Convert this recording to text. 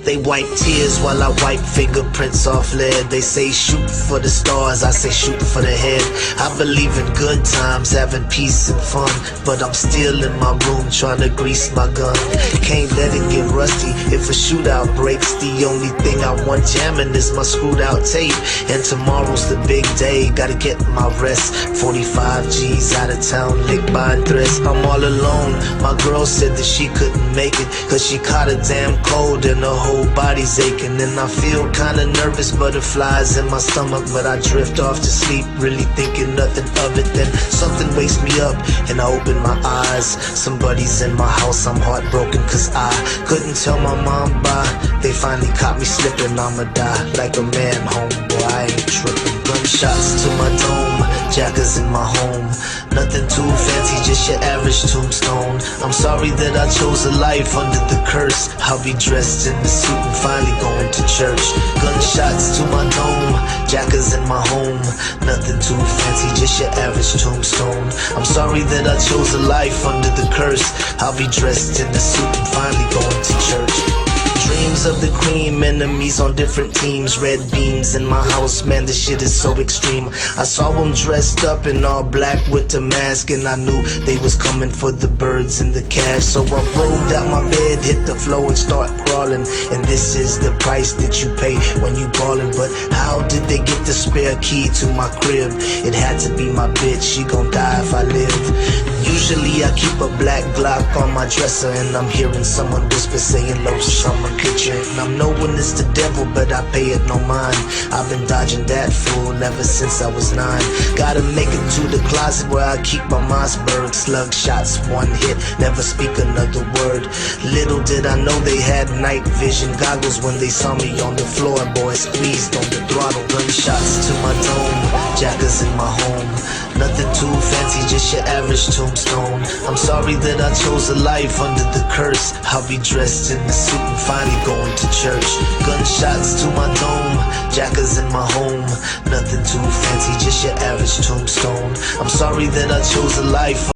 They wipe tears while I wipe fingerprints off lead. They say shoot for the stars, I say shoot for the head. I believe in good times, having peace and fun, but I'm still in my room trying to grease my gun. Can't let it get rusty if a shootout breaks. The only thing I want jamming is my screwed out tape. And tomorrow's the big day, gotta get my rest. 45 G's out of town, licked by a dress. I'm all alone, my girl said that she couldn't make it, cause she caught a damn cold and her whole body's aching. And I feel kinda nervous, butterflies in my stomach, but I drift off to sleep, really thinking nothing of it. Then something wakes me up and I open my eyes. Somebody's in my house, I'm heartbroken cause I couldn't tell my mom bye. They finally caught me slipping, I'ma die like a man, homeboy, I ain't tripping. Gunshots to my dome, jackers in my home. Nothing too fancy, just your average tombstone. I'm sorry that I chose a life under the curse. I'll be dressed in the suit and finally going to church. Gunshots to my dome, jackers in my home. Nothing too fancy, just your average tombstone. I'm sorry that I chose a life under the curse. I'll be dressed in the suit and finally going to church. Dreams of the cream, enemies on different teams. Red beams in my house, man, this shit is so extreme. I saw them dressed up in all black with the mask, and I knew they was coming for the birds and the cash. So I rolled out my bed, hit the floor and start crawling. And this is the price that you pay when you ballin'. But how did they get the spare key to my crib? It had to be my bitch, she gon' die if I live. Usually I keep a black Glock on my dresser, and I'm hearing someone whisper saying low summer picture. And I'm knowing it's the devil, but I pay it no mind. I've been dodging that fool ever since I was 9. Gotta make it to the closet where I keep my Mossberg. Slug shots, one hit, never speak another word. Little did I know they had night vision goggles when they saw me on the floor. Boy, squeezed on the throttle. Gunshots to my dome, jackers in my home. Nothing too fancy, just your average tombstone. I'm sorry that I chose a life under the curse. I'll be dressed in the suit and finally going to church. Gunshots to my dome, jackers in my home. Nothing too fancy, just your average tombstone. I'm sorry that I chose a life